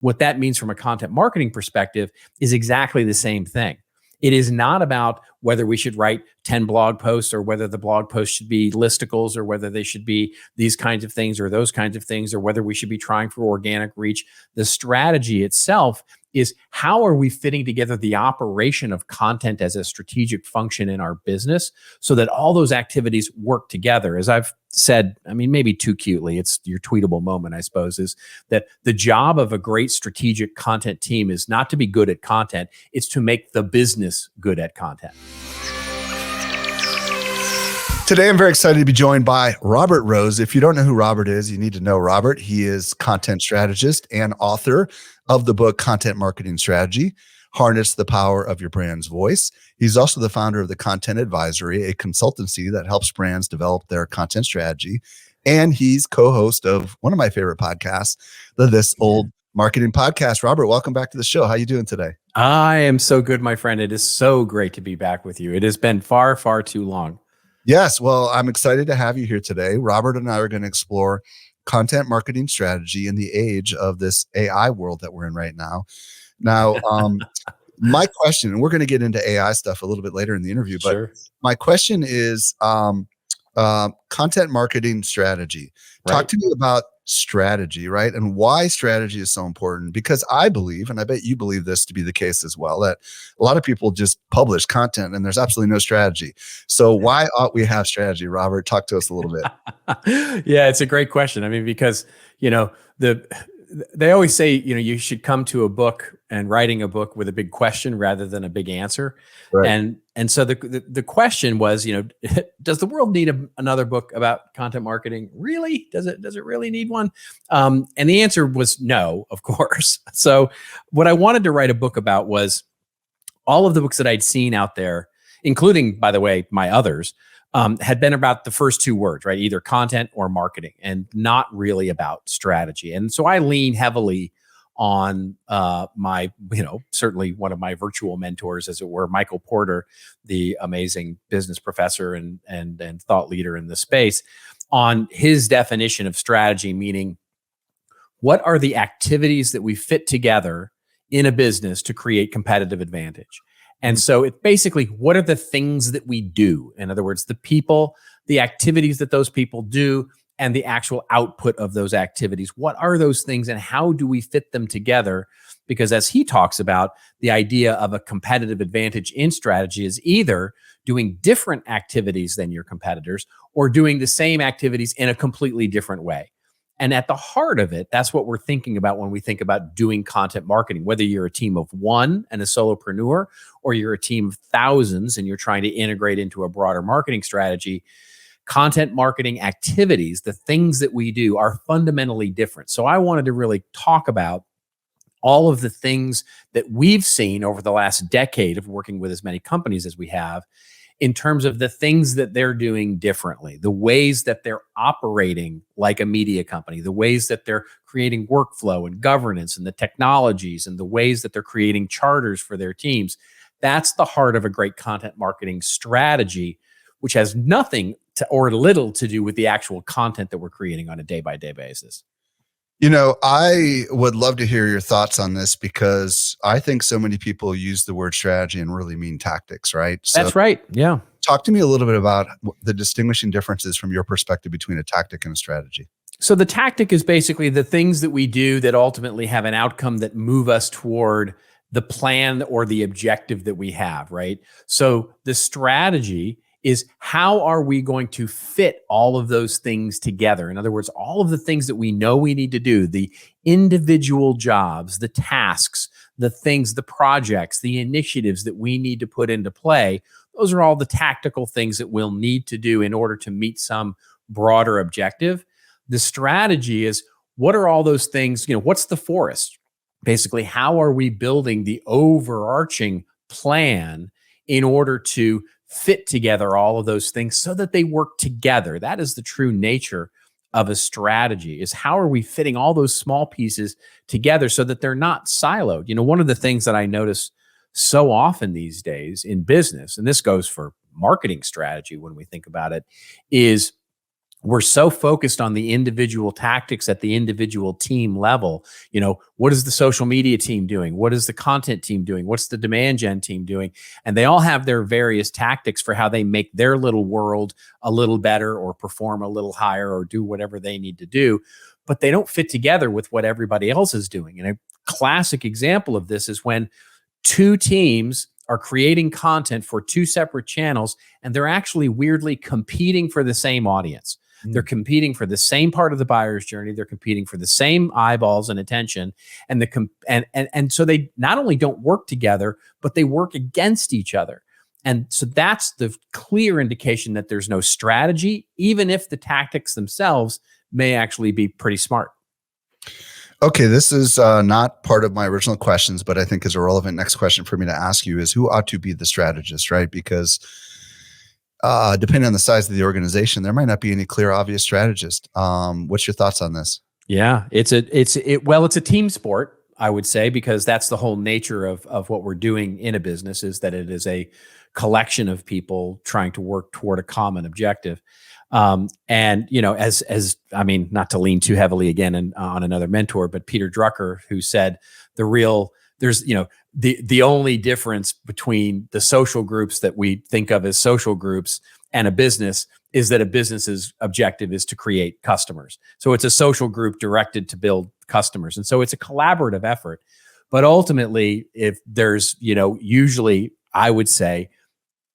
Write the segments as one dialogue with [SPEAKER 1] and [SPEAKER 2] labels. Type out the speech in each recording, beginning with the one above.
[SPEAKER 1] what that means from a content marketing perspective is exactly the same thing. It is not about whether we should write 10 blog posts or whether the blog posts should be listicles or whether they should be these kinds of things or those kinds of things or whether we should be trying for organic reach. The strategy itself is how are we fitting together the operation of content as a strategic function in our business so that all those activities work together. As I've said, I mean, maybe too cutely, it's your tweetable moment, I suppose, is that the job of a great strategic content team is not to be good at content, it's to make the business good at content.
[SPEAKER 2] Today, I'm very excited to be joined by Robert Rose. If you don't know who Robert is, you need to know Robert. He is content strategist and author of the book Content Marketing Strategy, Harness the Power of Your Brand's Voice. He's also the founder of the Content Advisory, a consultancy that helps brands develop their content strategy. And he's co-host of one of my favorite podcasts, the This Old Marketing Podcast. Robert, welcome back to the show. How are you doing today?
[SPEAKER 1] I am so good, my friend. It is so great to be back with you. It has been far, far too long.
[SPEAKER 2] Yes. Well, I'm excited to have you here today. Robert and I are going to explore content marketing strategy in the age of this AI world that we're in right now. Now, my question, and we're going to get into AI stuff a little bit later in the interview, but sure. My question is content marketing strategy. Right. Talk to me about strategy, right? And why strategy is so important, because I believe, and I bet you believe this to be the case as well, that a lot of people just publish content and there's absolutely no strategy. So why ought we have strategy? Robert, talk to us a little bit.
[SPEAKER 1] Yeah, it's a great question. I mean, because, they always say, you should come to a book and writing a book with a big question rather than a big answer. Right. And so the question was, does the world need another book about content marketing? Really? Does it really need one? And the answer was no, of course. So what I wanted to write a book about was all of the books that I'd seen out there, including, by the way, my others, had been about the first two words, right? Either content or marketing, and not really about strategy. And so I lean heavily on my, certainly one of my virtual mentors, as it were, Michael Porter, the amazing business professor and thought leader in the space, on his definition of strategy, meaning what are the activities that we fit together in a business to create competitive advantage? And so it's basically, what are the things that we do? In other words, the people, the activities that those people do, and the actual output of those activities. What are those things and how do we fit them together? Because as he talks about, the idea of a competitive advantage in strategy is either doing different activities than your competitors or doing the same activities in a completely different way. And at the heart of it, that's what we're thinking about when we think about doing content marketing, whether you're a team of one and a solopreneur, or you're a team of thousands and you're trying to integrate into a broader marketing strategy. Content marketing activities, the things that we do, are fundamentally different. So I wanted to really talk about all of the things that we've seen over the last decade of working with as many companies as we have, in terms of the things that they're doing differently, the ways that they're operating like a media company, the ways that they're creating workflow and governance and the technologies and the ways that they're creating charters for their teams. That's the heart of a great content marketing strategy, which has nothing to, or little to do with the actual content that we're creating on a day-by-day basis.
[SPEAKER 2] I would love to hear your thoughts on this, because I think so many people use the word strategy and really mean tactics, right? So
[SPEAKER 1] that's right. Yeah.
[SPEAKER 2] Talk to me a little bit about the distinguishing differences from your perspective between a tactic and a strategy.
[SPEAKER 1] So the tactic is basically the things that we do that ultimately have an outcome that move us toward the plan or the objective that we have, right? So the strategy is, how are we going to fit all of those things together? In other words, all of the things that we know we need to do, the individual jobs, the tasks, the things, the projects, the initiatives that we need to put into play, those are all the tactical things that we'll need to do in order to meet some broader objective. The strategy is, what are all those things? What's the forest? Basically, how are we building the overarching plan in order to fit together all of those things so that they work together? That is the true nature of a strategy, is how are we fitting all those small pieces together so that they're not siloed? One of the things that I notice so often these days in business, and this goes for marketing strategy when we think about it, is we're so focused on the individual tactics at the individual team level. What is the social media team doing? What is the content team doing? What's the demand gen team doing? And they all have their various tactics for how they make their little world a little better, or perform a little higher, or do whatever they need to do. But they don't fit together with what everybody else is doing. And a classic example of this is when two teams are creating content for two separate channels, and they're actually weirdly competing for the same audience. They're competing for the same part of the buyer's journey. They're competing for the same eyeballs and attention. And so they not only don't work together, but they work against each other. And so that's the clear indication that there's no strategy, even if the tactics themselves may actually be pretty smart.
[SPEAKER 2] Okay, this is not part of my original questions, but I think is a relevant next question for me to ask you is, who ought to be the strategist, right? Because depending on the size of the organization, there might not be any clear, obvious strategist. What's your thoughts on this?
[SPEAKER 1] Yeah, it's a team sport, I would say, because that's the whole nature of what we're doing in a business, is that it is a collection of people trying to work toward a common objective. And I mean, not to lean too heavily again on another mentor, but Peter Drucker, who said the only difference between the social groups that we think of as social groups and a business is that a business's objective is to create customers. So it's a social group directed to build customers. And so it's a collaborative effort. But ultimately, if there's, usually I would say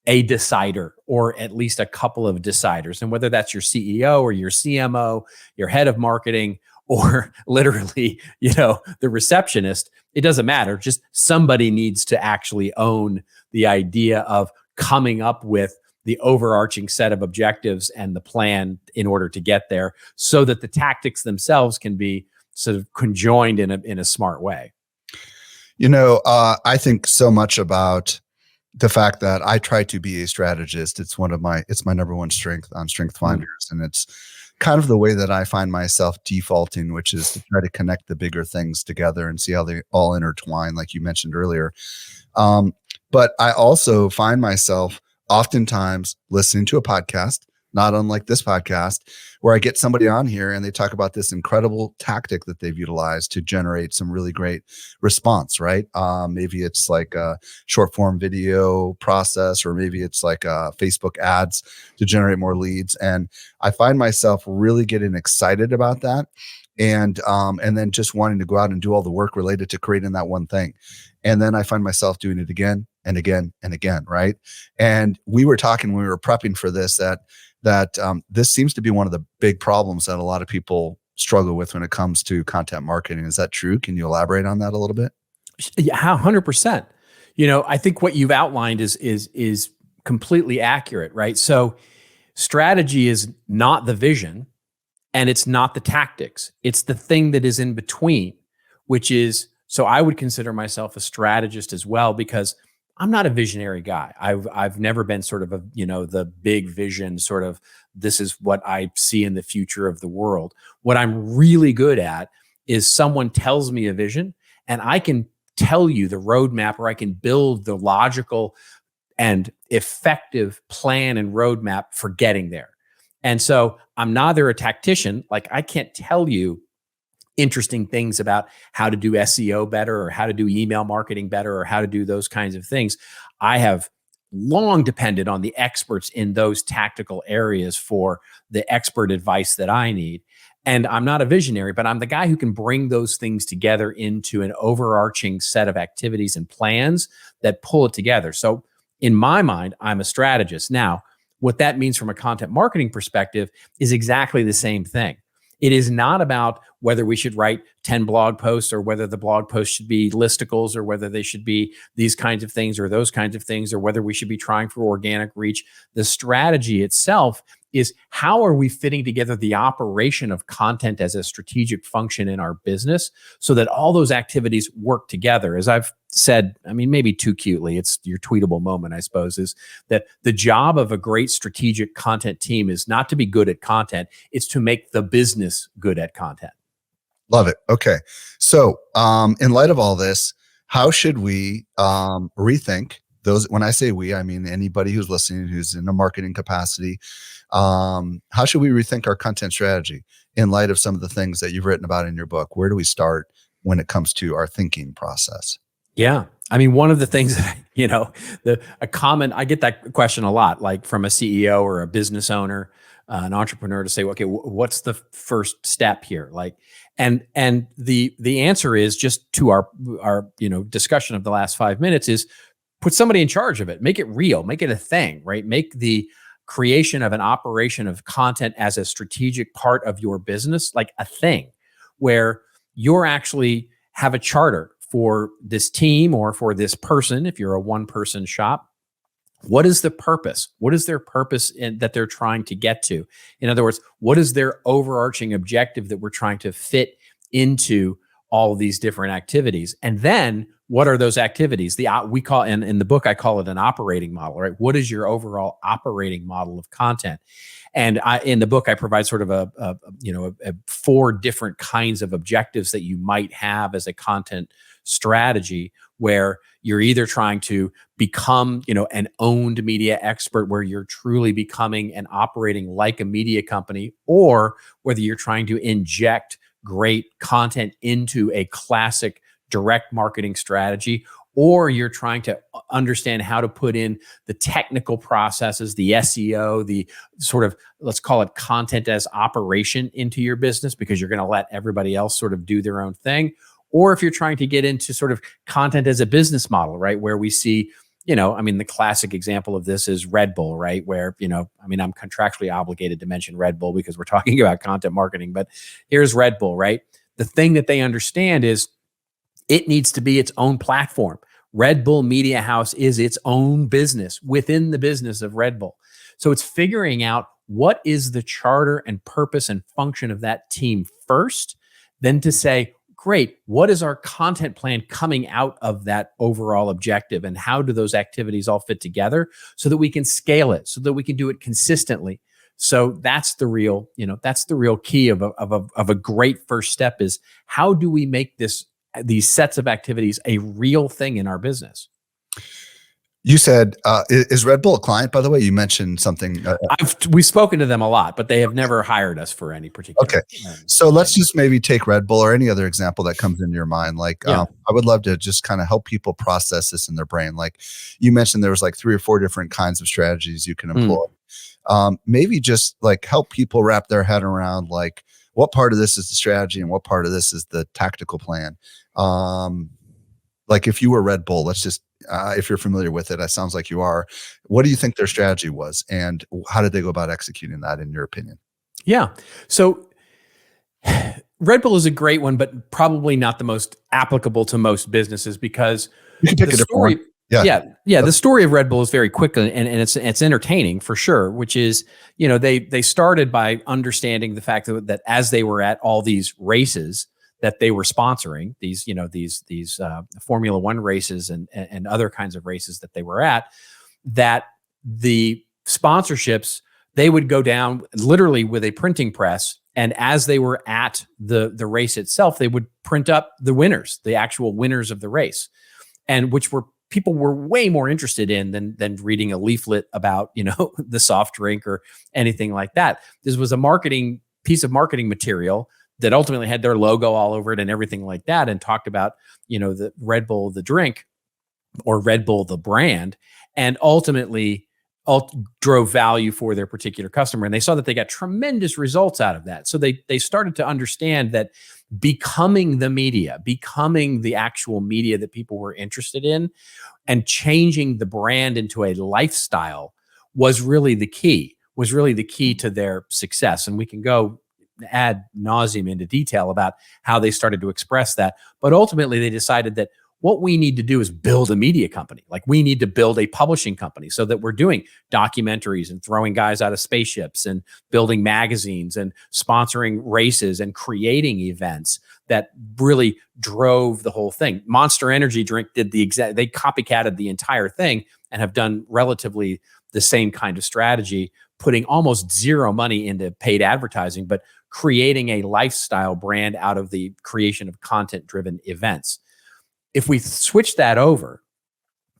[SPEAKER 1] a decider, or at least a couple of deciders, and whether that's your CEO or your CMO, your head of marketing, or literally, the receptionist, it doesn't matter. Just somebody needs to actually own the idea of coming up with the overarching set of objectives and the plan in order to get there, so that the tactics themselves can be sort of conjoined in a smart way.
[SPEAKER 2] I think so much about the fact that I try to be a strategist. It's my number one strength on Strength Finders. And it's kind of the way that I find myself defaulting, which is to try to connect the bigger things together and see how they all intertwine, like you mentioned earlier. But I also find myself oftentimes listening to a podcast, not unlike this podcast, where I get somebody on here and they talk about this incredible tactic that they've utilized to generate some really great response, right? Maybe it's like a short form video process, or maybe it's like Facebook ads to generate more leads. And I find myself really getting excited about that. And then just wanting to go out and do all the work related to creating that one thing. And then I find myself doing it again and again and again, right? And we were talking when we were prepping for this that this seems to be one of the big problems that a lot of people struggle with when it comes to content marketing. Is that true? Can you elaborate on that a little bit?
[SPEAKER 1] Yeah, 100%. I think what you've outlined is completely accurate, right? So strategy is not the vision, and it's not the tactics. It's the thing that is in between, which is, so I would consider myself a strategist as well, because I'm not a visionary guy. I've never been sort of the big vision, sort of, this is what I see in the future of the world. What I'm really good at is someone tells me a vision, and I can tell you the roadmap, or I can build the logical and effective plan and roadmap for getting there. And so I'm neither a tactician, like I can't tell you interesting things about how to do SEO better, or how to do email marketing better, or how to do those kinds of things. I have long depended on the experts in those tactical areas for the expert advice that I need. And I'm not a visionary, but I'm the guy who can bring those things together into an overarching set of activities and plans that pull it together. So in my mind, I'm a strategist. Now, what that means from a content marketing perspective is exactly the same thing. It is not about whether we should write 10 blog posts, or whether the blog posts should be listicles, or whether they should be these kinds of things or those kinds of things, or whether we should be trying for organic reach. The strategy itself is, how are we fitting together the operation of content as a strategic function in our business, so that all those activities work together. As I've said, I mean, maybe too cutely, it's your tweetable moment, I suppose, is that the job of a great strategic content team is not to be good at content, it's to make the business good at content.
[SPEAKER 2] Love it. Okay. So in light of all this, how should we rethink those? When I say we, I mean anybody who's listening, who's in a marketing capacity, How should we rethink our content strategy in light of some of the things that you've written about in your book? Where do we start when it comes to our thinking process?
[SPEAKER 1] Yeah. I mean, one of the things that, I get that question a lot, like from a CEO or a business owner, an entrepreneur, to say, okay, what's the first step here? Like, and the answer is, just to our discussion of the last 5 minutes, is put somebody in charge of it, make it real, make it a thing, right? Make the creation of an operation of content as a strategic part of your business like a thing, where you're actually have a charter for this team or for this person. If you're a one-person shop, what is the purpose? What is their purpose that they're trying to get to? In other words, what is their overarching objective that we're trying to fit into all of these different activities? And then what are those activities? We call, in the book, I call it an operating model, right? What is your overall operating model of content? And in the book, I provide sort of a 4 different kinds of objectives that you might have as a content strategy, where you're either trying to become, an owned media expert, where you're truly becoming and operating like a media company, or whether you're trying to inject great content into a classic direct marketing strategy, or you're trying to understand how to put in the technical processes, the SEO, the sort of, let's call it content as operation into your business, because you're going to let everybody else sort of do their own thing. Or if you're trying to get into sort of content as a business model, right? Where we see, the classic example of this is Red Bull, right? Where, I'm contractually obligated to mention Red Bull because we're talking about content marketing, but here's Red Bull, right? The thing that they understand is it needs to be its own platform. Red Bull Media House is its own business within the business of Red Bull. So it's figuring out what is the charter and purpose and function of that team first, then to say, great, what is our content plan coming out of that overall objective, and how do those activities all fit together so that we can scale it, so that we can do it consistently? So that's the real, key of a great first step, is how do we make these sets of activities a real thing in our business?
[SPEAKER 2] You said, is Red Bull a client, by the way? You mentioned something.
[SPEAKER 1] We've spoken to them a lot, but they have never hired us for any particular.
[SPEAKER 2] Okay. So let's just maybe take Red Bull or any other example that comes into your mind. Like, I would love to just kind of help people process this in their brain. Like you mentioned, there was like 3 or 4 different kinds of strategies you can employ. Maybe just like help people wrap their head around, like, what part of this is the strategy and what part of this is the tactical plan. Like if you were Red Bull, let's just, if you're familiar with it, it sounds like you are. What do you think their strategy was, and how did they go about executing that, in your opinion?
[SPEAKER 1] Yeah. So Red Bull is a great one, but probably not the most applicable to most businesses, because
[SPEAKER 2] you can pick a different one.
[SPEAKER 1] Yeah. The story of Red Bull is very quick, and it's entertaining for sure, which is, they started by understanding the fact that as they were at all these races that they were sponsoring, these Formula One races and other kinds of races that they were at, that the sponsorships, they would go down literally with a printing press. And as they were at the race itself, they would print up the winners, the actual winners of the race, and which people were way more interested in than reading a leaflet about, the soft drink or anything like that. This was a piece of marketing material that ultimately had their logo all over it and everything like that, and talked about, the Red Bull, the drink, or Red Bull, the brand, and ultimately drove value for their particular customer. And they saw that they got tremendous results out of that. So they started to understand that becoming the media, becoming the actual media that people were interested in, and changing the brand into a lifestyle was really the key to their success. And we can go ad nauseum into detail about how they started to express that. But ultimately, they decided that what we need to do is build a media company. Like, we need to build a publishing company so that we're doing documentaries and throwing guys out of spaceships and building magazines and sponsoring races and creating events that really drove the whole thing. Monster Energy drink did they copycatted the entire thing and have done relatively the same kind of strategy, putting almost zero money into paid advertising, but creating a lifestyle brand out of the creation of content-driven events. If we switch that over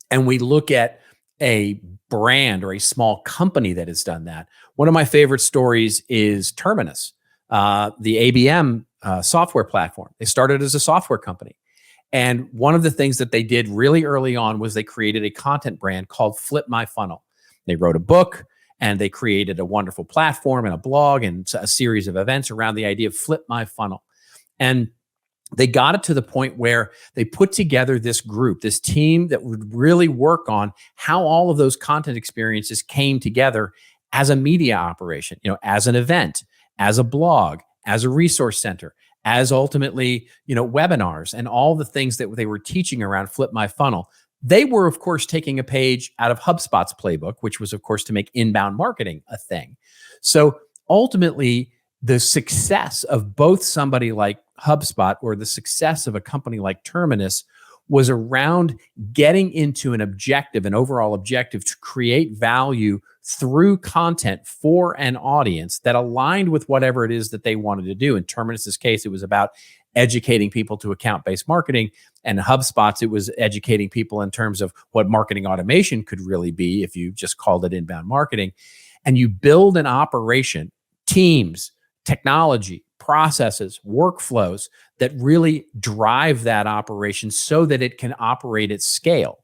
[SPEAKER 1] and we look at a brand or a small company that has done that, One of my favorite stories is Terminus, the ABM software platform. They started as a software company. And one of the things that they did really early on was they created a content brand called Flip My Funnel. They wrote a book and they created a wonderful platform and a blog and a series of events around the idea of Flip My Funnel. And they got it to the point where they put together this group, this team that would really work on how all of those content experiences came together as a media operation, as an event, as a blog, as a resource center, as ultimately, webinars and all the things that they were teaching around Flip My Funnel. They were, of course, taking a page out of HubSpot's playbook, which was, of course, to make inbound marketing a thing. So ultimately, the success of both somebody like HubSpot or the success of a company like Terminus was around getting into an overall objective to create value through content for an audience that aligned with whatever it is that they wanted to do. In Terminus's case, it was about educating people to account-based marketing, and HubSpot's, it was educating people in terms of what marketing automation could really be if you just called it inbound marketing. And you build an operation, teams, technology, processes, workflows that really drive that operation so that it can operate at scale.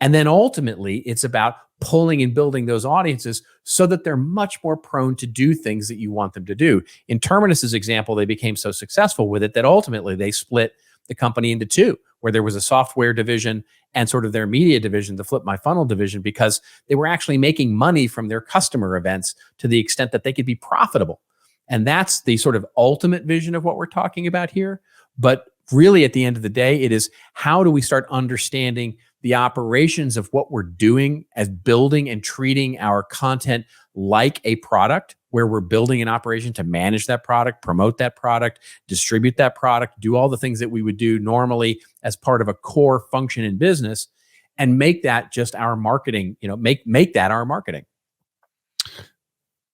[SPEAKER 1] And then ultimately, it's about pulling and building those audiences so that they're much more prone to do things that you want them to do. In Terminus's example, they became so successful with it that ultimately they split the company into two, where there was a software division and sort of their media division, the Flip My Funnel division, because they were actually making money from their customer events to the extent that they could be profitable. And that's the sort of ultimate vision of what we're talking about here. But really, at the end of the day, it is how do we start understanding the operations of what we're doing as building and treating our content like a product, where we're building an operation to manage that product, promote that product, distribute that product, do all the things that we would do normally as part of a core function in business, and make that just our marketing, make that our marketing.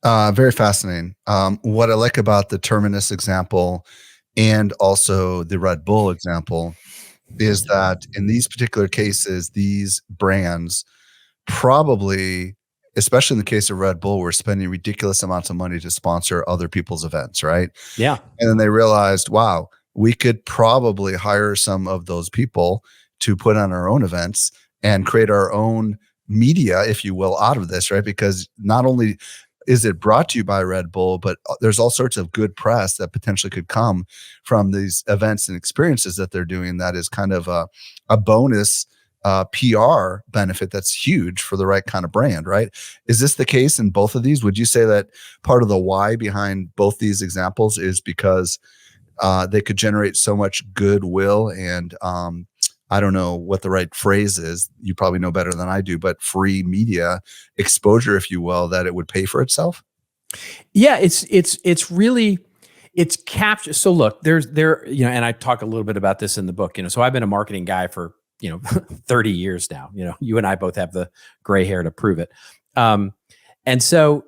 [SPEAKER 2] Very fascinating. What I like about the Terminus example and also the Red Bull example is that in these particular cases, these brands probably, especially in the case of Red Bull, were spending ridiculous amounts of money to sponsor other people's events, right?
[SPEAKER 1] Yeah.
[SPEAKER 2] And then they realized, wow, we could probably hire some of those people to put on our own events and create our own media, if you will, out of this, right? Because not only is it brought to you by Red Bull, but there's all sorts of good press that potentially could come from these events and experiences that they're doing. That is kind of a bonus PR benefit that's huge for the right kind of brand, right? Is this the case in both of these? Would you say that part of the why behind both these examples is because they could generate so much goodwill and I don't know what the right phrase is. You probably know better than I do, but free media exposure, if you will, that it would pay for itself?
[SPEAKER 1] Yeah, it's really captured. So look, and I talk a little bit about this in the book, so I've been a marketing guy for, 30 years now. You and I both have the gray hair to prove it. And so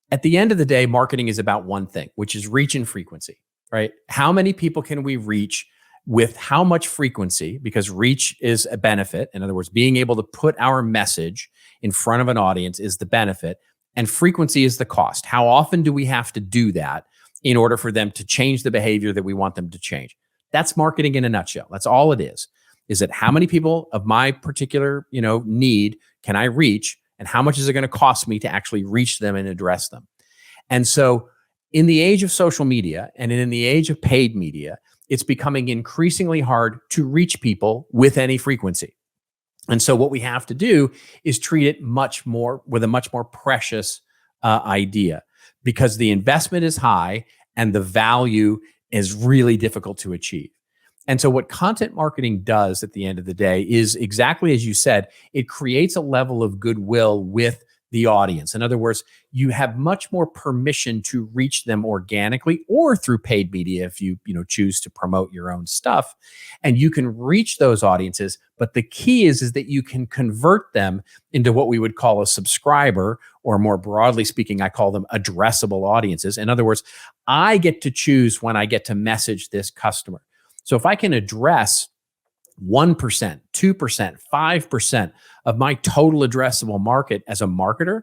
[SPEAKER 1] at the end of the day, marketing is about one thing, which is reach and frequency, right? How many people can we reach with how much frequency? Because reach is a benefit. In other words, being able to put our message in front of an audience is the benefit, and frequency is the cost. How often do we have to do that in order for them to change the behavior that we want them to change? That's marketing in a nutshell. That's all it is that how many people of my particular, need can I reach, and how much is it going to cost me to actually reach them and address them? And so in the age of social media and in the age of paid media, it's becoming increasingly hard to reach people with any frequency. And so what we have to do is treat it with a much more precious idea, because the investment is high and the value is really difficult to achieve. And so what content marketing does at the end of the day is exactly as you said, it creates a level of goodwill with the audience. In other words, you have much more permission to reach them organically or through paid media if you choose to promote your own stuff, and you can reach those audiences. But the key is that you can convert them into what we would call a subscriber, or more broadly speaking, I call them addressable audiences. In other words, I get to choose when I get to message this customer. So if I can address 1%, 2%, 5% of my total addressable market as a marketer,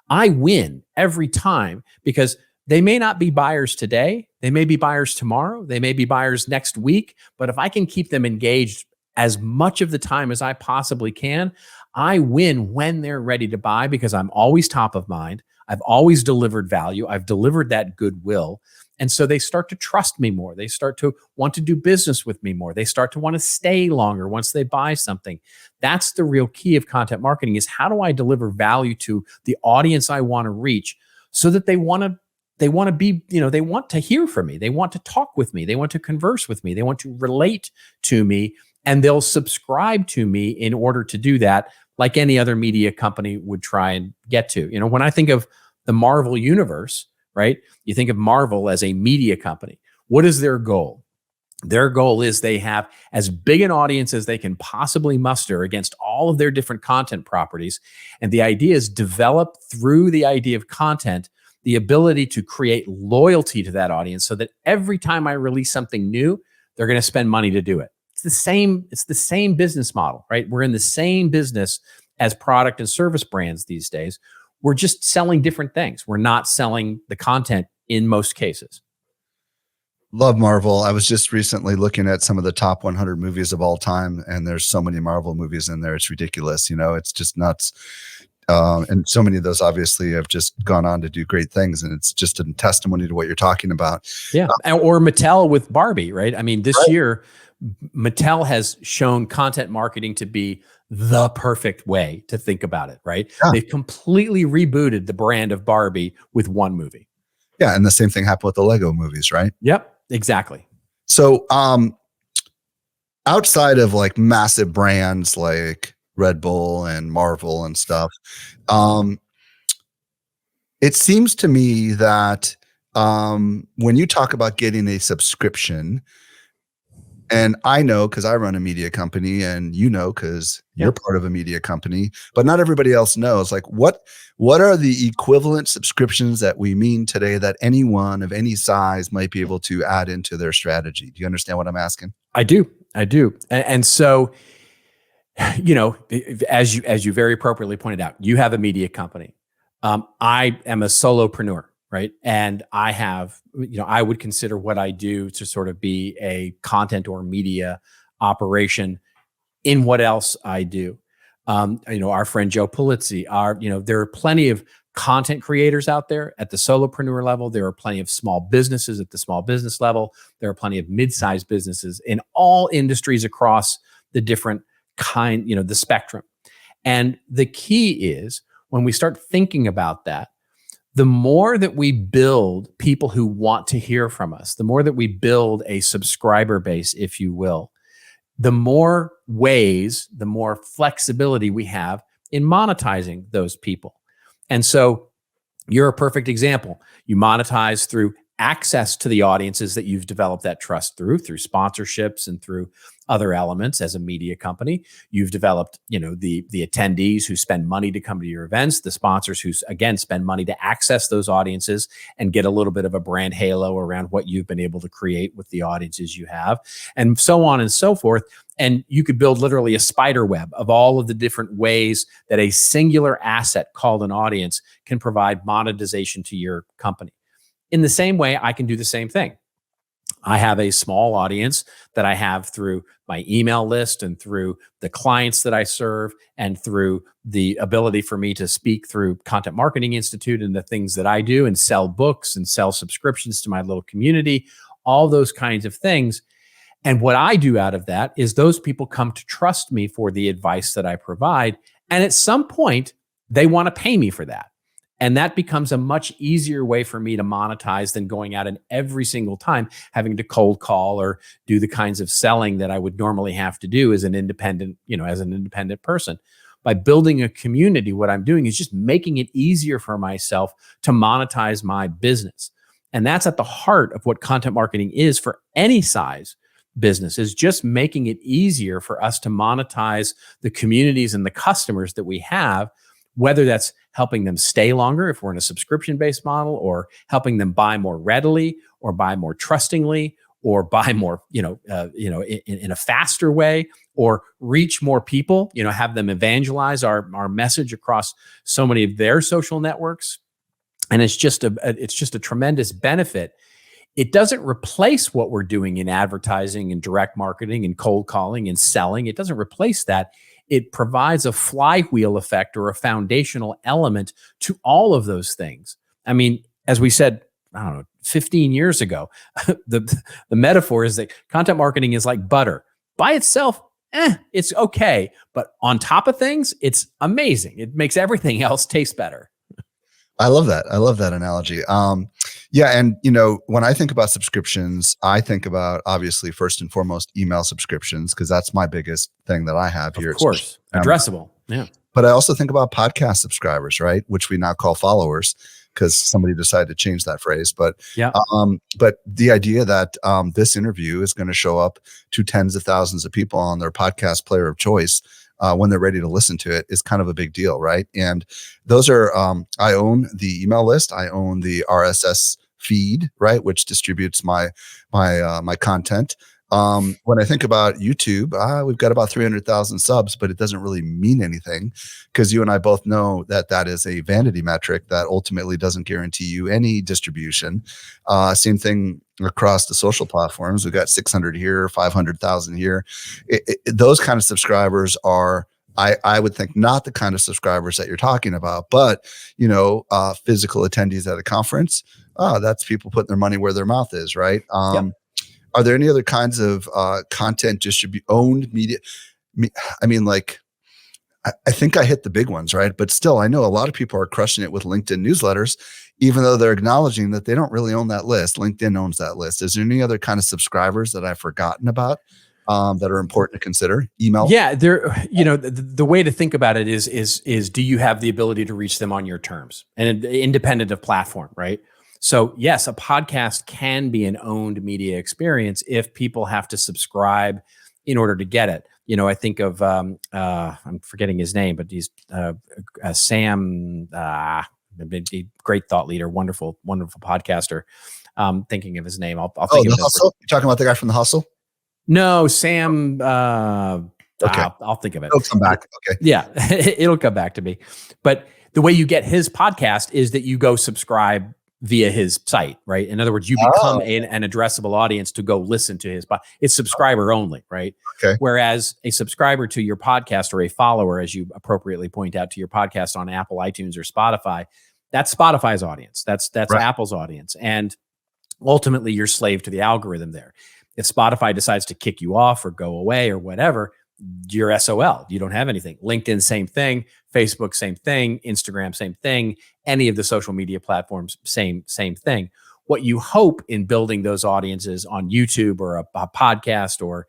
[SPEAKER 1] I win every time because they may not be buyers today. They may be buyers tomorrow. They may be buyers next week. But if I can keep them engaged as much of the time as I possibly can, I win when they're ready to buy because I'm always top of mind. I've always delivered value. I've delivered that goodwill. And so they start to trust me more. They start to want to do business with me more. They start to want to stay longer once they buy something. That's the real key of content marketing, is how do I deliver value to the audience I want to reach so that they want to be, they want to hear from me. They want to talk with me. They want to converse with me. They want to relate to me, and they'll subscribe to me in order to do that, like any other media company would try and get to. When I think of the Marvel universe, right? You think of Marvel as a media company. What is their goal? Their goal is they have as big an audience as they can possibly muster against all of their different content properties. And the idea is develop through the idea of content the ability to create loyalty to that audience so that every time I release something new, they're going to spend money to do it. It's the same business model, right? We're in the same business as product and service brands these days. We're just selling different things. We're not selling the content in most cases.
[SPEAKER 2] Love Marvel. I was just recently looking at some of the top 100 movies of all time, and there's so many Marvel movies in there. It's ridiculous. It's just nuts. And so many of those obviously have just gone on to do great things. And it's just a testimony to what you're talking about.
[SPEAKER 1] Yeah. Or Mattel with Barbie, right? I mean, this year, Mattel has shown content marketing to be the perfect way to think about it, right? Yeah. They've completely rebooted the brand of Barbie with one movie.
[SPEAKER 2] Yeah. And the same thing happened with the Lego movies, right?
[SPEAKER 1] Yep, exactly.
[SPEAKER 2] So outside of like massive brands like Red Bull and Marvel and stuff, it seems to me that when you talk about getting a subscription, and I know because I run a media company, and because you're part of a media company, but not everybody else knows. Like, what are the equivalent subscriptions that we mean today that anyone of any size might be able to add into their strategy? Do you understand what I'm asking?
[SPEAKER 1] I do. And so, as you very appropriately pointed out, you have a media company. I am a solopreneur. Right. And I have, I would consider what I do to sort of be a content or media operation in what else I do. Our friend Joe Pulizzi, there are plenty of content creators out there at the solopreneur level. There are plenty of small businesses at the small business level. There are plenty of mid-sized businesses in all industries across the different the spectrum. And the key is when we start thinking about that, the more that we build people who want to hear from us, the more that we build a subscriber base, if you will, the more ways, the more flexibility we have in monetizing those people. And so you're a perfect example. You monetize through access to the audiences that you've developed that trust through sponsorships and through other elements as a media company. You've developed, the attendees who spend money to come to your events, the sponsors who, again, spend money to access those audiences and get a little bit of a brand halo around what you've been able to create with the audiences you have, and so on and so forth. And you could build literally a spider web of all of the different ways that a singular asset called an audience can provide monetization to your company. In the same way, I can do the same thing. I have a small audience that I have through my email list and through the clients that I serve and through the ability for me to speak through Content Marketing Institute and the things that I do and sell books and sell subscriptions to my little community, all those kinds of things. And what I do out of that is those people come to trust me for the advice that I provide. And at some point, they want to pay me for that. And that becomes a much easier way for me to monetize than going out and every single time having to cold call or do the kinds of selling that I would normally have to do as an independent, person. By building a community, what I'm doing is just making it easier for myself to monetize my business. And that's at the heart of what content marketing is for any size business, is just making it easier for us to monetize the communities and the customers that we have, whether that's helping them stay longer if we're in a subscription-based model, or helping them buy more readily or buy more trustingly, or buy more, in a faster way, or reach more people, have them evangelize our message across so many of their social networks. And it's just a tremendous benefit. It doesn't replace what we're doing in advertising and direct marketing and cold calling and selling. It doesn't replace that. It provides a flywheel effect or a foundational element to all of those things. I mean, as we said, I don't know, 15 years ago, the metaphor is that content marketing is like butter. By itself, it's okay. But on top of things, it's amazing. It makes everything else taste better.
[SPEAKER 2] I love that. I love that analogy. Yeah. And, when I think about subscriptions, I think about, obviously, first and foremost, email subscriptions, because that's my biggest thing that I have here.
[SPEAKER 1] Of course. Addressable. Yeah.
[SPEAKER 2] But I also think about podcast subscribers, right? Which we now call followers, because somebody decided to change that phrase. But
[SPEAKER 1] yeah.
[SPEAKER 2] But the idea that this interview is going to show up to tens of thousands of people on their podcast player of choice when they're ready to listen to it is kind of a big deal, right? And those are, I own the email list, I own the RSS feed, right, which distributes my content. When I think about YouTube, we've got about 300,000 subs, but it doesn't really mean anything, because you and I both know that is a vanity metric that ultimately doesn't guarantee you any distribution. Same thing across the social platforms. We've got 600 here, 500,000 here. Those kind of subscribers are, I would think, not the kind of subscribers that you're talking about, but physical attendees at a conference. That's people putting their money where their mouth is, right?
[SPEAKER 1] Yep.
[SPEAKER 2] Are there any other kinds of content owned media? I mean, like, I think I hit the big ones, right? But still, I know a lot of people are crushing it with LinkedIn newsletters, even though they're acknowledging that they don't really own that list. LinkedIn owns that list. Is there any other kind of subscribers that I've forgotten about that are important to consider? Email?
[SPEAKER 1] Yeah, the way to think about it is do you have the ability to reach them on your terms and independent of platform, right? So yes, a podcast can be an owned media experience if people have to subscribe in order to get it. I think of, I'm forgetting his name, but he's Sam, great thought leader, wonderful podcaster. Thinking of his name. I'll think of
[SPEAKER 2] The Hustle? You're talking about the guy from The Hustle?
[SPEAKER 1] No, Sam.
[SPEAKER 2] Okay.
[SPEAKER 1] I'll think of it.
[SPEAKER 2] It'll come back. Okay.
[SPEAKER 1] Yeah, it'll come back to me. But the way you get his podcast is that you go subscribe via his site, right? In other words, you become an addressable audience to go listen to his podcast. It's subscriber only, right?
[SPEAKER 2] Okay.
[SPEAKER 1] Whereas a subscriber to your podcast, or a follower, as you appropriately point out, to your podcast on Apple, iTunes, or Spotify, that's Spotify's audience. That's right. Apple's audience. And ultimately, you're slave to the algorithm there. If Spotify decides to kick you off or go away or whatever, you're SOL. You don't have anything. LinkedIn, same thing. Facebook, same thing. Instagram, same thing. Any of the social media platforms, same thing. What you hope in building those audiences on YouTube or a podcast or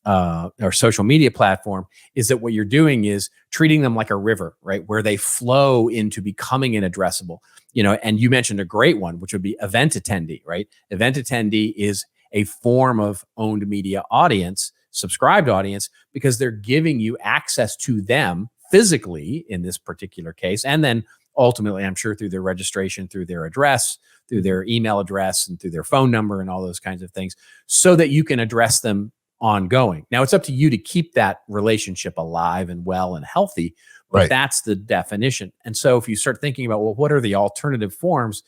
[SPEAKER 1] or social media platform is that what you're doing is treating them like a river, right? Where they flow into becoming an addressable, and you mentioned a great one, which would be event attendee, right? Event attendee is a form of owned media audience, subscribed audience, because they're giving you access to them physically in this particular case. And then ultimately, I'm sure through their registration, through their address, through their email address, and through their phone number and all those kinds of things, so that you can address them ongoing. Now, it's up to you to keep that relationship alive and well and healthy, but right. That's the definition. And so if you start thinking about, well, what are the alternative forms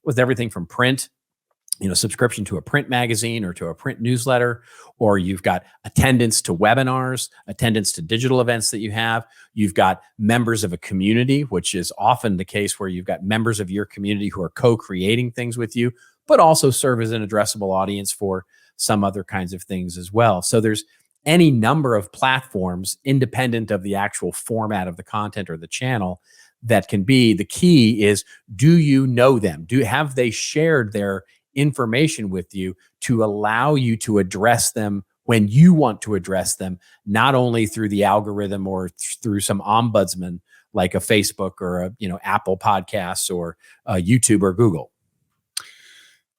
[SPEAKER 1] with everything from print, subscription to a print magazine or to a print newsletter, or you've got attendance to webinars, attendance to digital events that you have. You've got members of a community, which is often the case where you've got members of your community who are co-creating things with you, but also serve as an addressable audience for some other kinds of things as well. So there's any number of platforms independent of the actual format of the content or the channel that can be. The key is, do you know them? Have they shared their information with you to allow you to address them when you want to address them, not only through the algorithm or through some ombudsman like a Facebook or a Apple Podcasts or YouTube or Google.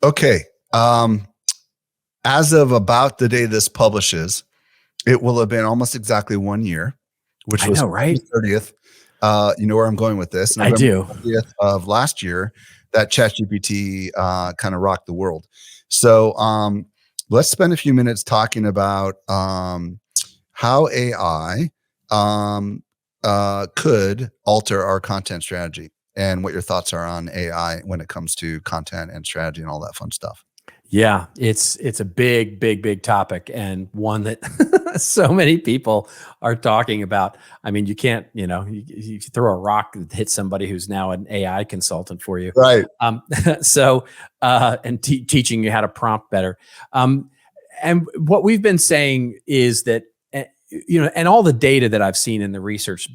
[SPEAKER 2] Okay. As of about the day this publishes, it will have been almost exactly 1 year, which was
[SPEAKER 1] right?
[SPEAKER 2] 30th. You know where I'm going with this.
[SPEAKER 1] November
[SPEAKER 2] I do. 30th of last year, that ChatGPT kind of rocked the world. So let's spend a few minutes talking about how AI could alter our content strategy, and what your thoughts are on AI when it comes to content and strategy and all that fun stuff.
[SPEAKER 1] Yeah, it's a big topic, and one that so many people are talking about. I mean, you can't, you throw a rock that hits somebody who's now an AI consultant for you.
[SPEAKER 2] Right.
[SPEAKER 1] So, and teaching you how to prompt better. And what we've been saying is that, and all the data that I've seen in the research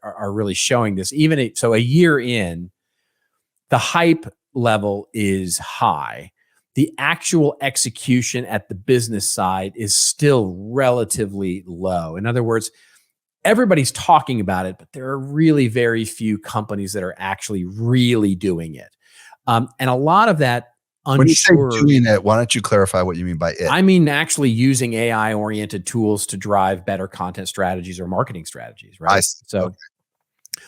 [SPEAKER 1] are really showing this. So a year in, the hype level is high. The actual execution at the business side is still relatively low. In other words, everybody's talking about it, but there are really very few companies that are actually really doing it. And a lot of that,
[SPEAKER 2] when you say doing it, why don't you clarify what you mean by it?
[SPEAKER 1] I mean actually using AI-oriented tools to drive better content strategies or marketing strategies, right? So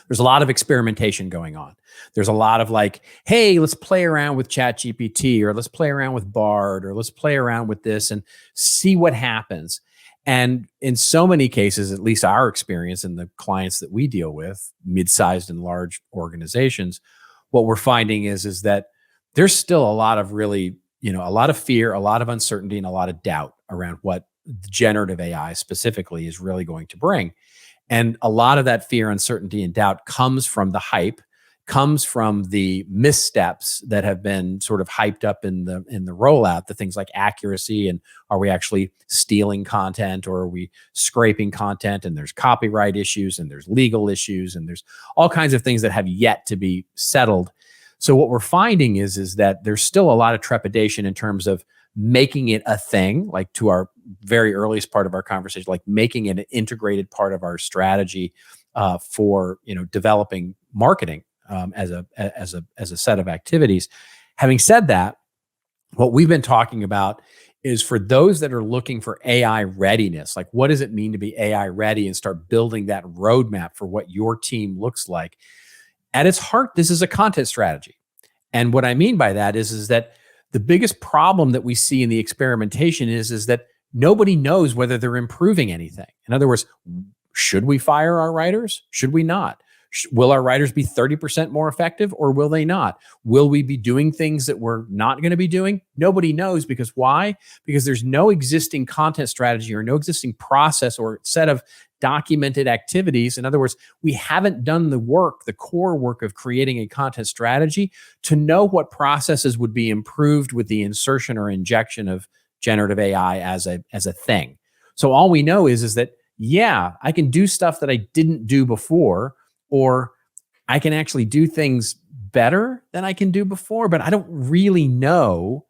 [SPEAKER 1] there's a lot of experimentation going on. There's a lot of like, hey, let's play around with ChatGPT, or let's play around with Bard, or let's play around with this and see what happens. And in so many cases, at least our experience and the clients that we deal with, mid-sized and large organizations, what we're finding is that there's still a lot of really, a lot of fear, a lot of uncertainty, and a lot of doubt around what generative AI specifically is really going to bring. And a lot of that fear, uncertainty, and doubt comes from the hype, comes from the missteps that have been sort of hyped up in the rollout, the things like accuracy, and are we actually stealing content, or are we scraping content, and there's copyright issues, and there's legal issues, and there's all kinds of things that have yet to be settled. So what we're finding is that there's still a lot of trepidation in terms of making it a thing, like to our very earliest part of our conversation, like making it an integrated part of our strategy for developing marketing as a set of activities. Having said that, what we've been talking about is for those that are looking for AI readiness, like what does it mean to be AI ready, and start building that roadmap for what your team looks like. At its heart, this is a content strategy. And what I mean by that is that the biggest problem that we see in the experimentation is that nobody knows whether they're improving anything. In other words, should we fire our writers? Should we not? Will our writers be 30% more effective, or will they not? Will we be doing things that we're not going to be doing? Nobody knows. Because why? Because there's no existing content strategy or no existing process or set of documented activities. In other words, we haven't done the work, the core work of creating a content strategy to know what processes would be improved with the insertion or injection of generative AI as a thing. So all we know is that, yeah, I can do stuff that I didn't do before, or I can actually do things better than I can do before, but I don't really know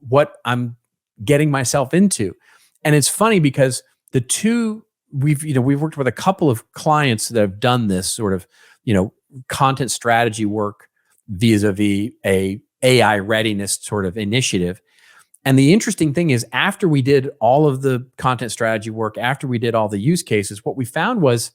[SPEAKER 1] what I'm getting myself into. And it's funny because the two, we've worked with a couple of clients that have done this sort of, content strategy work vis-a-vis a AI readiness sort of initiative. And the interesting thing is, after we did all of the content strategy work, after we did all the use cases, what we found was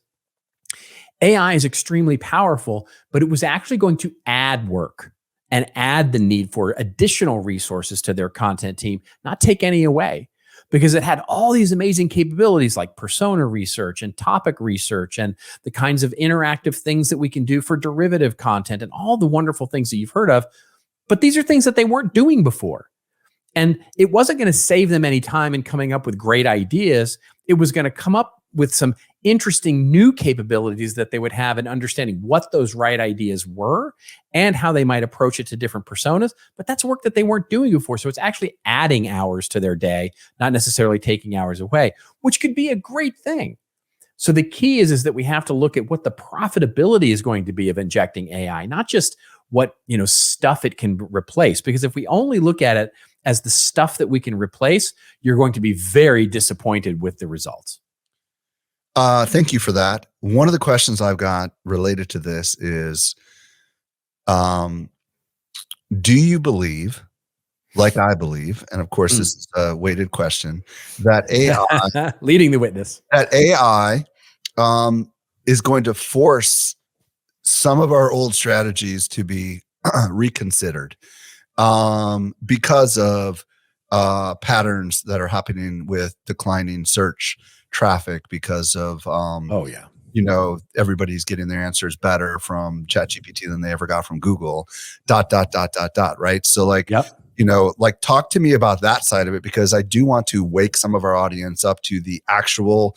[SPEAKER 1] AI is extremely powerful, but it was actually going to add work and add the need for additional resources to their content team, not take any away, because it had all these amazing capabilities like persona research and topic research and the kinds of interactive things that we can do for derivative content and all the wonderful things that you've heard of. But these are things that they weren't doing before. And it wasn't going to save them any time in coming up with great ideas. It was going to come up with some interesting new capabilities that they would have in understanding what those right ideas were and how they might approach it to different personas. But that's work that they weren't doing before. So it's actually adding hours to their day, not necessarily taking hours away, which could be a great thing. So the key is that we have to look at what the profitability is going to be of injecting AI, not just what stuff it can replace. Because if we only look at it as the stuff that we can replace, you're going to be very disappointed with the results.
[SPEAKER 2] Thank you for that. One of the questions I've got related to this is, do you believe, like I believe, and of course this is a weighted question, that AI
[SPEAKER 1] leading the witness,
[SPEAKER 2] that AI is going to force some of our old strategies to be reconsidered because of patterns that are happening with declining search traffic because of
[SPEAKER 1] Oh yeah.
[SPEAKER 2] everybody's getting their answers better from ChatGPT than they ever got from Google, ... Right. So like,
[SPEAKER 1] Yep.
[SPEAKER 2] like talk to me about that side of it, because I do want to wake some of our audience up to the actual,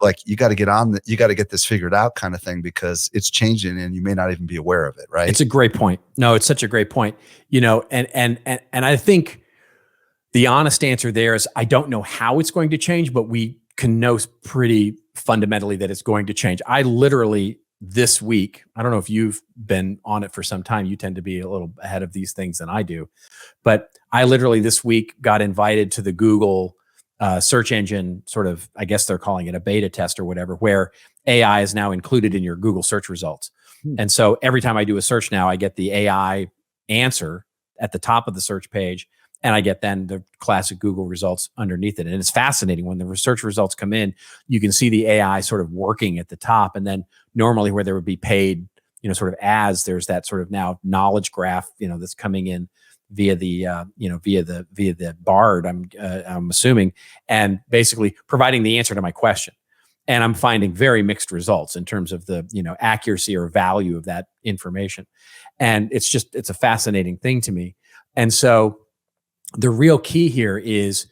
[SPEAKER 2] like, you got to get this figured out kind of thing, because it's changing and you may not even be aware of it. Right.
[SPEAKER 1] It's a great point. No, it's such a great point. And I think the honest answer there is I don't know how it's going to change, but we can know pretty fundamentally that it's going to change. I literally this week, I don't know if you've been on it for some time. You tend to be a little ahead of these things than I do, but I literally this week got invited to the Google search engine, sort of, I guess they're calling it a beta test or whatever, where AI is now included in your Google search results. And so every time I do a search now, I get the AI answer at the top of the search page, and I get then the classic Google results underneath it. And it's fascinating when the research results come in, you can see the AI sort of working at the top. And then normally where there would be paid, sort of ads, there's that sort of now knowledge graph, that's coming in via the, via the Bard, I'm assuming, and basically providing the answer to my question. And I'm finding very mixed results in terms of the, accuracy or value of that information. And it's a fascinating thing to me. And so the real key here is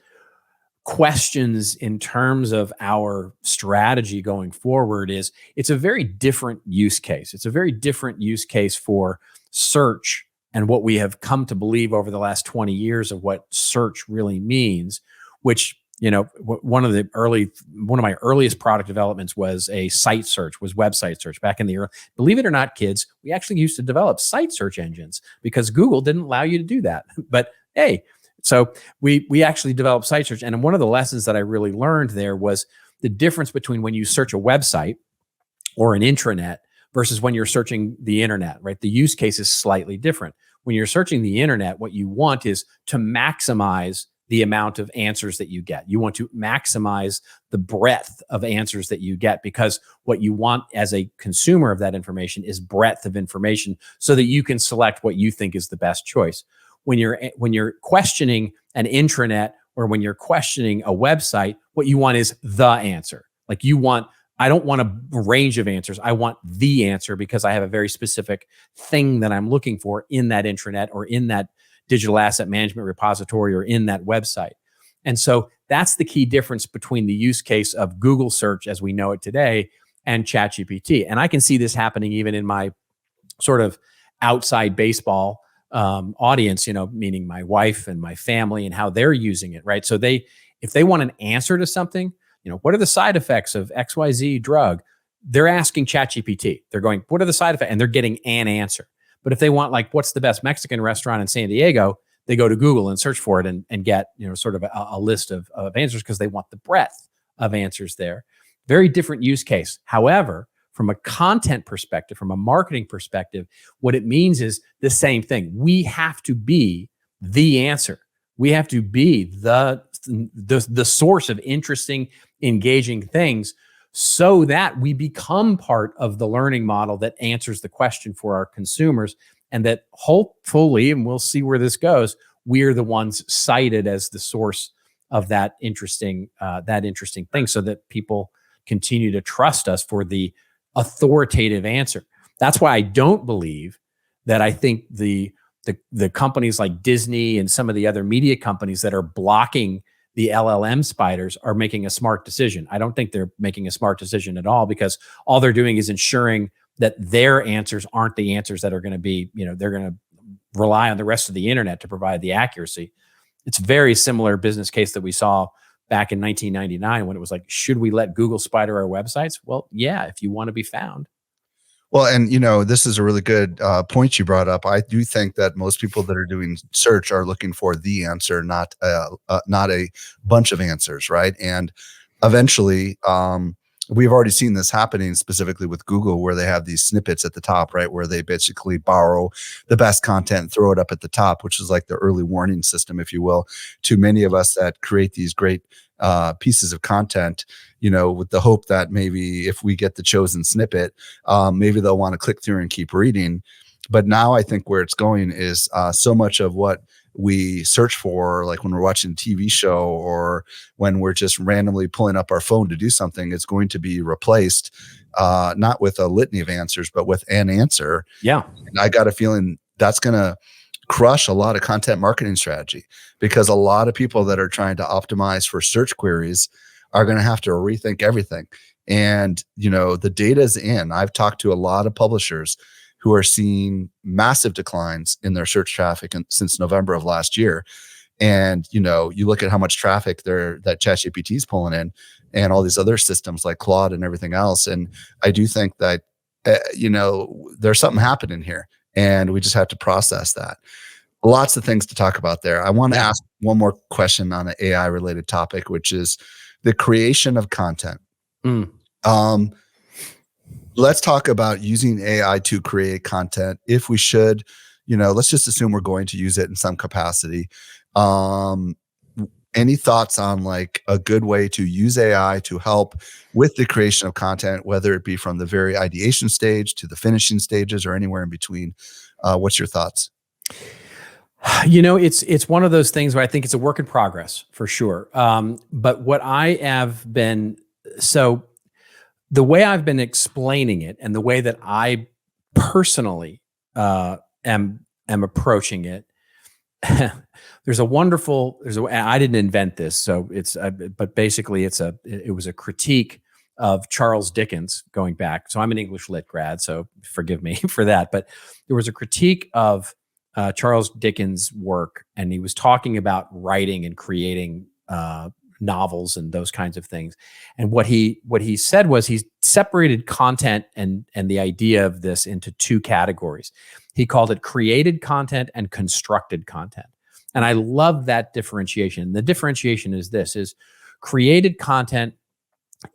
[SPEAKER 1] questions in terms of our strategy going forward. It's a very different use case. It's a very different use case for search and what we have come to believe over the last 20 years of what search really means, which, one of my earliest product developments was a site search, was website search back in the early, believe it or not, kids, we actually used to develop site search engines because Google didn't allow you to do that. But hey, so we actually developed site search. And one of the lessons that I really learned there was the difference between when you search a website or an intranet versus when you're searching the internet, right? The use case is slightly different. When you're searching the internet, what you want is to maximize the amount of answers that you get. You want to maximize the breadth of answers that you get, because what you want as a consumer of that information is breadth of information so that you can select what you think is the best choice. When you're questioning an intranet or when you're questioning a website, what you want is the answer. Like I don't want a range of answers. I want the answer because I have a very specific thing that I'm looking for in that intranet or in that digital asset management repository or in that website. And so that's the key difference between the use case of Google search as we know it today and ChatGPT. And I can see this happening even in my sort of outside baseball audience, meaning my wife and my family and how they're using it, right? So if they want an answer to something, what are the side effects of XYZ drug? They're asking ChatGPT. They're going, what are the side effects? And they're getting an answer. But if they want, like, what's the best Mexican restaurant in San Diego, they go to Google and search for it and get, sort of a list of answers because they want the breadth of answers there. Very different use case. However, from a content perspective, from a marketing perspective, what it means is the same thing. We have to be the answer. We have to be the source of interesting, engaging things so that we become part of the learning model that answers the question for our consumers, and that hopefully, and we'll see where this goes, we're the ones cited as the source of that interesting thing, so that people continue to trust us for the authoritative answer. That's why I don't believe that I think the companies like Disney and some of the other media companies that are blocking the LLM spiders are making a smart decision. I don't think they're making a smart decision at all, because all they're doing is ensuring that their answers aren't the answers that are going to be, they're going to rely on the rest of the internet to provide the accuracy. It's very similar business case that we saw back in 1999 when it was like, should we let Google spider our websites? Well, yeah, if you want to be found.
[SPEAKER 2] Well, and this is a really good point you brought up. I do think that most people that are doing search are looking for the answer, not a bunch of answers, right? And eventually, we've already seen this happening specifically with Google, where they have these snippets at the top, right, where they basically borrow the best content and throw it up at the top, which is like the early warning system, if you will, to many of us that create these great pieces of content, with the hope that maybe if we get the chosen snippet, maybe they'll want to click through and keep reading. But now I think where it's going is so much of what we search for, like when we're watching a TV show or when we're just randomly pulling up our phone to do something, it's going to be replaced, not with a litany of answers, but with an answer.
[SPEAKER 1] Yeah.
[SPEAKER 2] And I got a feeling that's going to crush a lot of content marketing strategy, because a lot of people that are trying to optimize for search queries are going to have to rethink everything. And, the data's in. I've talked to a lot of publishers who are seeing massive declines in their search traffic since November of last year. And, you look at how much traffic that ChatGPT is pulling in and all these other systems like Claude and everything else. And I do think that, there's something happening here and we just have to process that. Lots of things to talk about there. I want to ask one more question on an AI related topic, which is the creation of content. Let's talk about using AI to create content. If we should, let's just assume we're going to use it in some capacity. Any thoughts on like a good way to use AI to help with the creation of content, whether it be from the very ideation stage to the finishing stages or anywhere in between? What's your thoughts?
[SPEAKER 1] It's one of those things where I think it's a work in progress for sure. But what I have been, so the way I've been explaining it and the way that I personally am approaching it, I didn't invent this, so but basically it was a critique of Charles Dickens going back. So I'm an English lit grad, so forgive me for that. But there was a critique of Charles Dickens' work, and he was talking about writing and creating novels and those kinds of things. And what he said was he separated content and the idea of this into two categories. He called it created content and constructed content. And I love that differentiation. The differentiation is this: is created content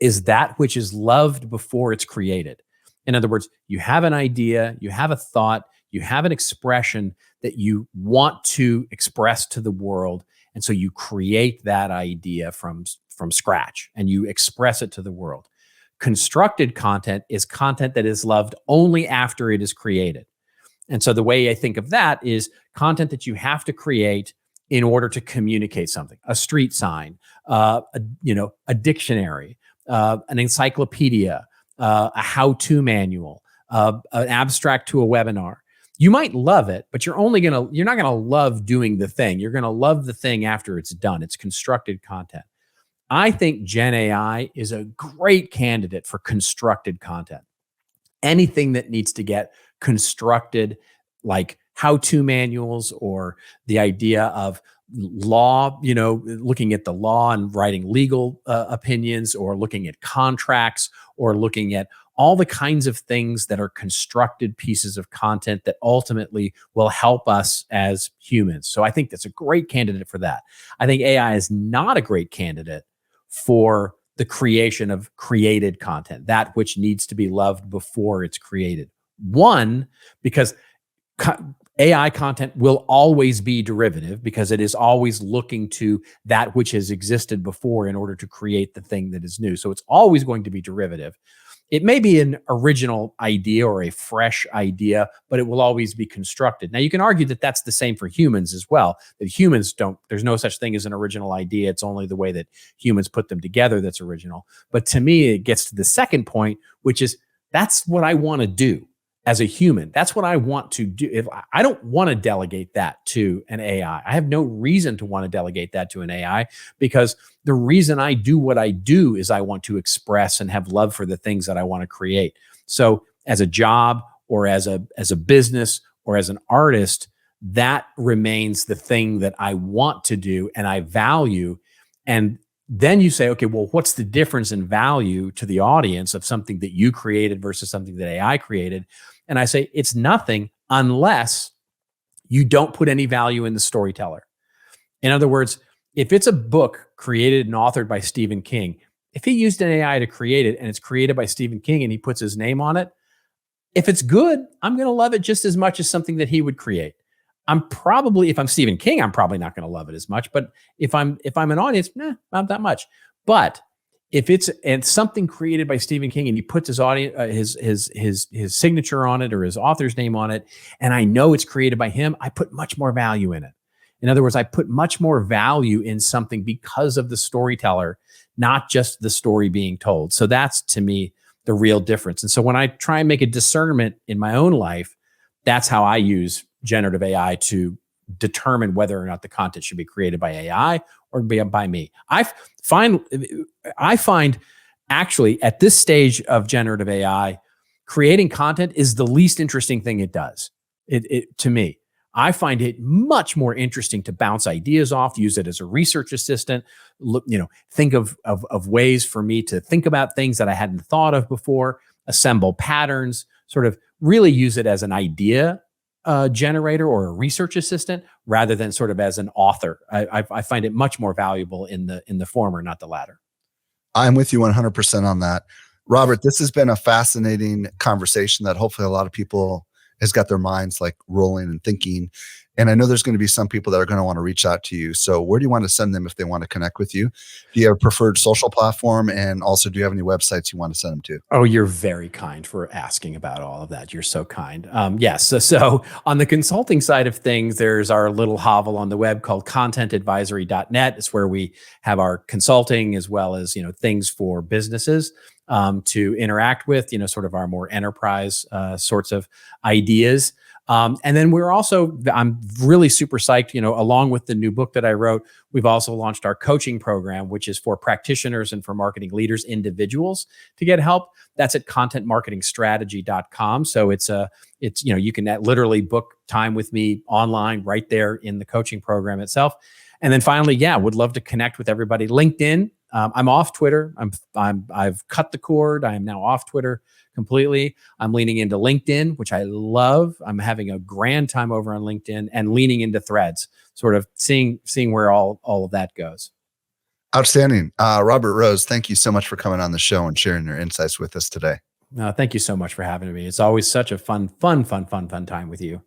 [SPEAKER 1] is that which is loved before it's created. In other words, you have an idea, you have a thought, you have an expression that you want to express to the world. And so you create that idea from scratch and you express it to the world. Constructed content is content that is loved only after it is created. And so the way I think of that is content that you have to create in order to communicate something: a street sign, a dictionary, an encyclopedia, a how-to manual, an abstract to a webinar. You might love it, but you're not gonna love doing the thing. You're gonna love the thing after it's done. It's constructed content. I think Gen AI is a great candidate for constructed content. Anything that needs to get constructed, like how-to manuals or the idea of law, looking at the law and writing legal opinions, or looking at contracts, or looking at all the kinds of things that are constructed pieces of content that ultimately will help us as humans. So I think that's a great candidate for that. I think AI is not a great candidate for the creation of created content, that which needs to be loved before it's created. One, because AI content will always be derivative, because it is always looking to that which has existed before in order to create the thing that is new. So it's always going to be derivative. It may be an original idea or a fresh idea, but it will always be constructed. Now, you can argue that that's the same for humans as well, that humans there's no such thing as an original idea. It's only the way that humans put them together that's original. But to me, it gets to the second point, which is that's what I want to do as a human. That's what I want to do. If I don't want to delegate that to an AI, I have no reason to want to delegate that to an AI, because the reason I do what I do is I want to express and have love for the things that I want to create. So as a job, or as a business, or as an artist, that remains the thing that I want to do and I value. And then you say, okay, well, what's the difference in value to the audience of something that you created versus something that AI created? And I say, it's nothing unless you don't put any value in the storyteller. In other words, if it's a book created and authored by Stephen King, if he used an AI to create it and it's created by Stephen King and he puts his name on it, if it's good, I'm going to love it just as much as something that he would create. If I'm Stephen King, I'm probably not going to love it as much. But if I'm an audience, not that much. But if it's and something created by Stephen King and he puts his audience, his signature on it or his author's name on it, and I know it's created by him, I put much more value in it. In other words, I put much more value in something because of the storyteller, not just the story being told. So that's, to me, the real difference. And so when I try and make a discernment in my own life, that's how I use generative AI to determine whether or not the content should be created by AI or by me. I find actually at this stage of generative AI, creating content is the least interesting thing it does. To me, I find it much more interesting to bounce ideas off, use it as a research assistant, look, think of ways for me to think about things that I hadn't thought of before, assemble patterns, sort of really use it as an idea generator or a research assistant rather than sort of as an author. I find it much more valuable in the former, not the latter.
[SPEAKER 2] I'm with you 100% on that. Robert, this has been a fascinating conversation that hopefully a lot of people has got their minds like rolling and thinking. And I know there's going to be some people that are going to want to reach out to you. So where do you want to send them if they want to connect with you? Do you have a preferred social platform? And also, do you have any websites you want to send them to?
[SPEAKER 1] Oh, you're very kind for asking about all of that. You're so kind. Yes. So on the consulting side of things, there's our little hovel on the web called contentadvisory.net. It's where we have our consulting as well as, things for businesses to interact with, sort of our more enterprise sorts of ideas. And then I'm really super psyched, along with the new book that I wrote, we've also launched our coaching program, which is for practitioners and for marketing leaders, individuals to get help. That's at contentmarketingstrategy.com. So it's you can literally book time with me online right there in the coaching program itself. And then finally, would love to connect with everybody. LinkedIn. I'm off Twitter. I've cut the cord. I am now off Twitter completely. I'm leaning into LinkedIn, which I love. I'm having a grand time over on LinkedIn and leaning into Threads, sort of seeing where all of that goes.
[SPEAKER 2] Outstanding. Robert Rose, thank you so much for coming on the show and sharing your insights with us today.
[SPEAKER 1] Thank you so much for having me. It's always such a fun time with you.